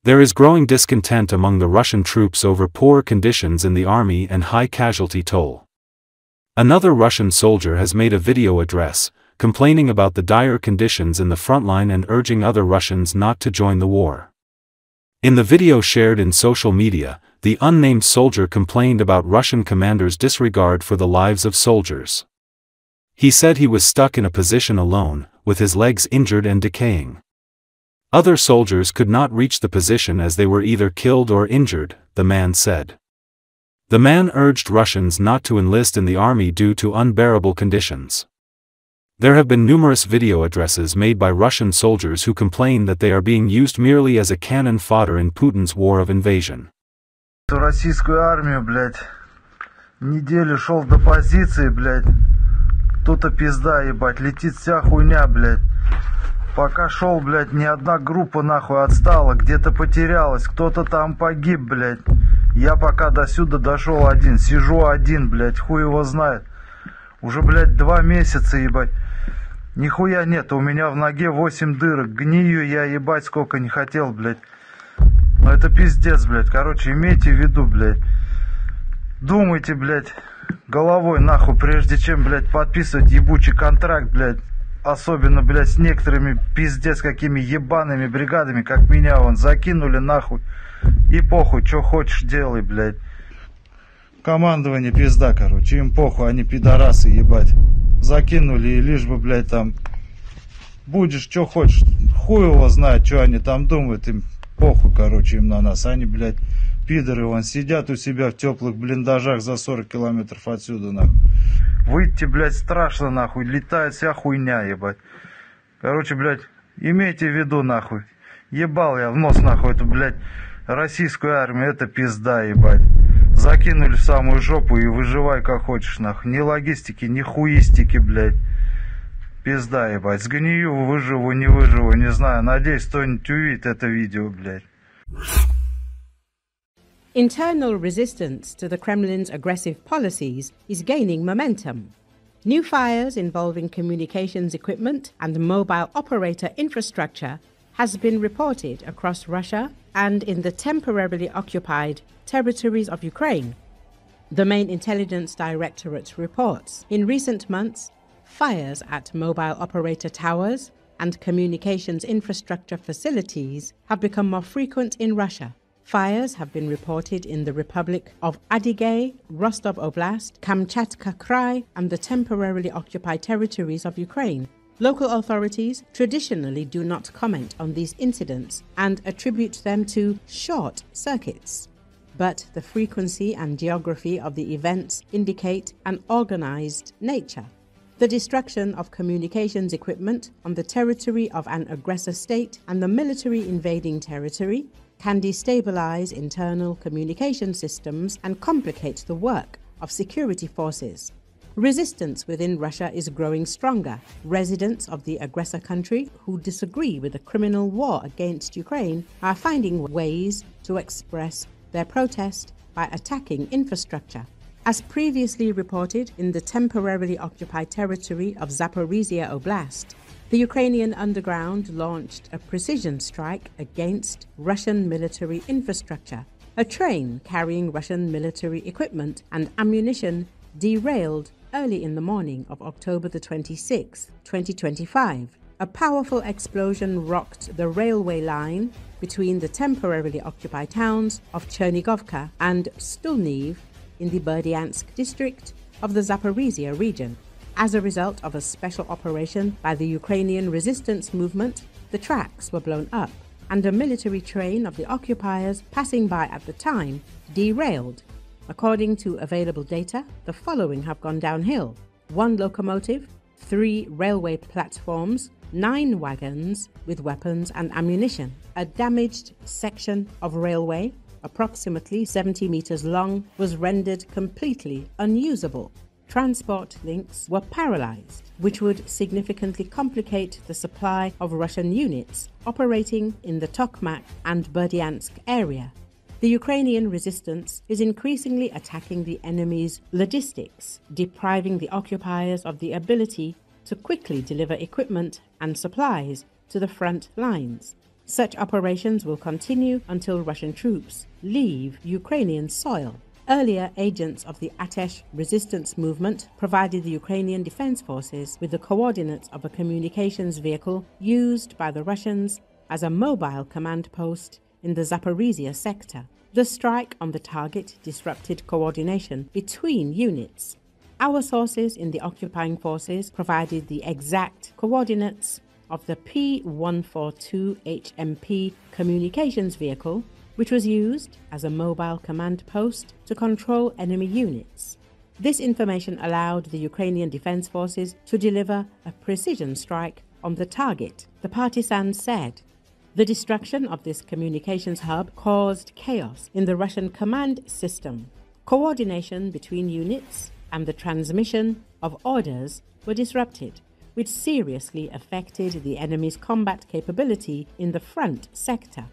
There is growing discontent among the Russian troops over poor conditions in the army and high casualty toll. Another Russian soldier has made a video address, complaining about the dire conditions in the frontline and urging other Russians not to join the war. In the video shared in social media, the unnamed soldier complained about Russian commanders' disregard for the lives of soldiers. He said he was stuck in a position alone, with his legs injured and decaying. Other soldiers could not reach the position as they were either killed or injured, the man said. The man urged Russians not to enlist in the army due to unbearable conditions. There have been numerous video addresses made by Russian soldiers who complain that they are being used merely as a cannon fodder in Putin's war of invasion. Российскую армию, блядь, неделю шел до позиции, блядь, тут-то пизда, ебать, летит вся хуйня, блядь. Пока шел, блядь, ни одна группа нахуй отстала, где-то потерялась, кто-то там погиб, блядь. Я пока до сюда дошел один, сижу один, блядь, хуй его знает. Уже, блядь, 2 месяца, ебать. Нихуя нет, у меня в ноге 8 дырок, гнию я, ебать, сколько не хотел, блядь. Но это пиздец, блядь, короче, имейте в виду, блядь. Думайте, блядь, головой, нахуй, прежде чем, блядь, подписывать ебучий контракт, блядь. Особенно, блядь, с некоторыми пиздец какими ебаными бригадами, как меня, вон, закинули нахуй. И похуй, что хочешь делай, блядь. Командование пизда, короче, им похуй, они пидорасы, ебать. Закинули, и лишь бы, блядь, там, будешь, что хочешь, хуй его знает, что они там думают, им похуй, короче, им на нас. Они, блядь, пидоры, вон, сидят у себя в теплых блиндажах за 40 километров отсюда, нахуй. Выйти, блядь, страшно, нахуй, летает вся хуйня, ебать. Короче, блядь, имейте в виду, нахуй. Ебал я в нос, нахуй, эту, блядь, российскую армию, это пизда, ебать. Закинули в самую жопу и выживай как хочешь, нахуй. Ни логистики, ни хуистики, блядь. Пизда, ебать. Сгнию, выживу, не знаю. Надеюсь, кто-нибудь увидит это видео, блядь. Internal resistance to the Kremlin's aggressive policies is gaining momentum. New fires involving communications equipment and mobile operator infrastructure has been reported across Russia and in the temporarily occupied territories of Ukraine. The main intelligence directorate reports in recent months, fires at mobile operator towers and communications infrastructure facilities have become more frequent in Russia. Fires have been reported in the Republic of Adigay, Rostov Oblast, Kamchatka Krai, and the temporarily occupied territories of Ukraine. Local authorities traditionally do not comment on these incidents and attribute them to short circuits. But the frequency and geography of the events indicate an organized nature. The destruction of communications equipment on the territory of an aggressor state and the military invading territory can destabilize internal communication systems and complicate the work of security forces. Resistance within Russia is growing stronger. Residents of the aggressor country who disagree with the criminal war against Ukraine are finding ways to express their protest by attacking infrastructure. As previously reported in the temporarily occupied territory of Zaporizhia Oblast, the Ukrainian underground launched a precision strike against Russian military infrastructure. A train carrying Russian military equipment and ammunition derailed early in the morning of October the 26th, 2025. A powerful explosion rocked the railway line between the temporarily occupied towns of Chernigovka and Stulniv in the Berdyansk district of the Zaporizhia region. As a result of a special operation by the Ukrainian resistance movement, the tracks were blown up and a military train of the occupiers passing by at the time derailed. According to available data, the following have gone downhill: 1 locomotive, 3 railway platforms, 9 wagons with weapons and ammunition. A damaged section of railway, approximately 70 meters long, was rendered completely unusable. Transport links were paralyzed, which would significantly complicate the supply of Russian units operating in the Tokmak and Berdyansk area. The Ukrainian resistance is increasingly attacking the enemy's logistics, depriving the occupiers of the ability to quickly deliver equipment and supplies to the front lines. Such operations will continue until Russian troops leave Ukrainian soil. Earlier, agents of the Atesh resistance movement provided the Ukrainian Defense Forces with the coordinates of a communications vehicle used by the Russians as a mobile command post in the Zaporizhia sector. The strike on the target disrupted coordination between units. Our sources in the occupying forces provided the exact coordinates of the P-142 HMP communications vehicle, which was used as a mobile command post to control enemy units. This information allowed the Ukrainian Defense Forces to deliver a precision strike on the target, the partisans said. The destruction of this communications hub caused chaos in the Russian command system. Coordination between units and the transmission of orders were disrupted, which seriously affected the enemy's combat capability in the front sector.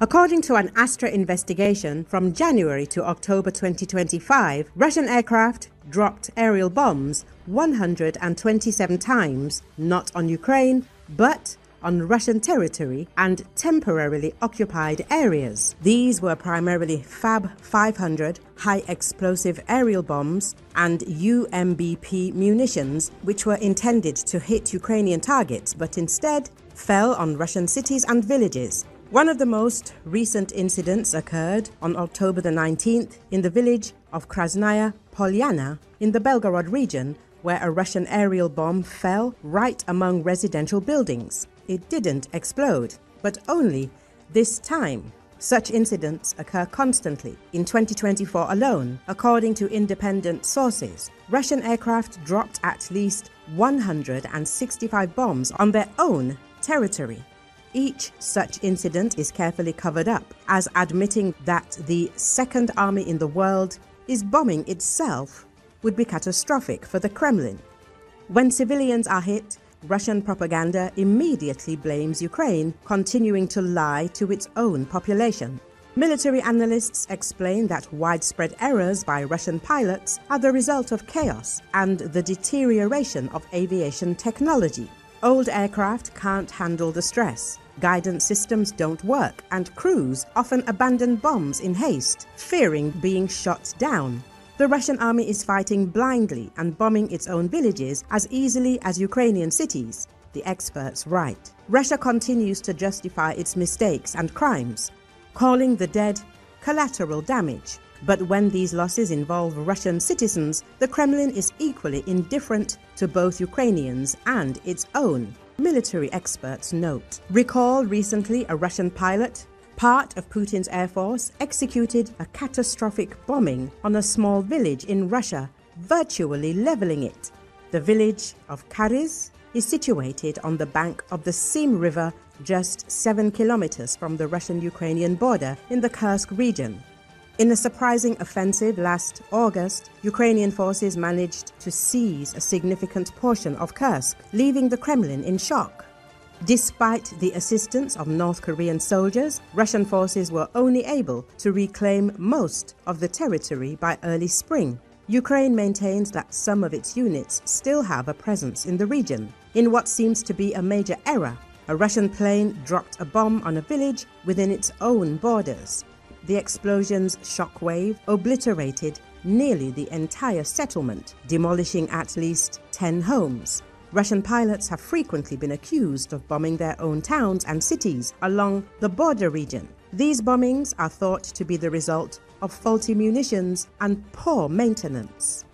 According to an Astra investigation from January to October 2025, Russian aircraft dropped aerial bombs 127 times, not on Ukraine, but on Russian territory and temporarily occupied areas. These were primarily Fab 500 high-explosive aerial bombs and UMBP munitions, which were intended to hit Ukrainian targets, but instead fell on Russian cities and villages. One of the most recent incidents occurred on October the 19th in the village of Krasnaya Polyana in the Belgorod region, where a Russian aerial bomb fell right among residential buildings. It didn't explode, but only this time. Such incidents occur constantly. In 2024 alone, according to independent sources, Russian aircraft dropped at least 165 bombs on their own territory. Each such incident is carefully covered up as admitting that the second army in the world is bombing itself would be catastrophic for the Kremlin. When civilians are hit, Russian propaganda immediately blames Ukraine, continuing to lie to its own population. Military analysts explain that widespread errors by Russian pilots are the result of chaos and the deterioration of aviation technology. Old aircraft can't handle the stress. Guidance systems don't work, and crews often abandon bombs in haste, fearing being shot down. The Russian army is fighting blindly and bombing its own villages as easily as Ukrainian cities, the experts write. Russia continues to justify its mistakes and crimes, calling the dead collateral damage. But when these losses involve Russian citizens, the Kremlin is equally indifferent to both Ukrainians and its own, military experts note. Recall recently a Russian pilot, part of Putin's air force, executed a catastrophic bombing on a small village in Russia, virtually leveling it. The village of Kyiv is situated on the bank of the Sim River, just 7 kilometers from the Russian-Ukrainian border in the Kursk region. In a surprising offensive last August, Ukrainian forces managed to seize a significant portion of Kursk, leaving the Kremlin in shock. Despite the assistance of North Korean soldiers, Russian forces were only able to reclaim most of the territory by early spring. Ukraine maintains that some of its units still have a presence in the region. In what seems to be a major error, a Russian plane dropped a bomb on a village within its own borders. The explosion's shockwave obliterated nearly the entire settlement, demolishing at least 10 homes. Russian pilots have frequently been accused of bombing their own towns and cities along the border region. These bombings are thought to be the result of faulty munitions and poor maintenance.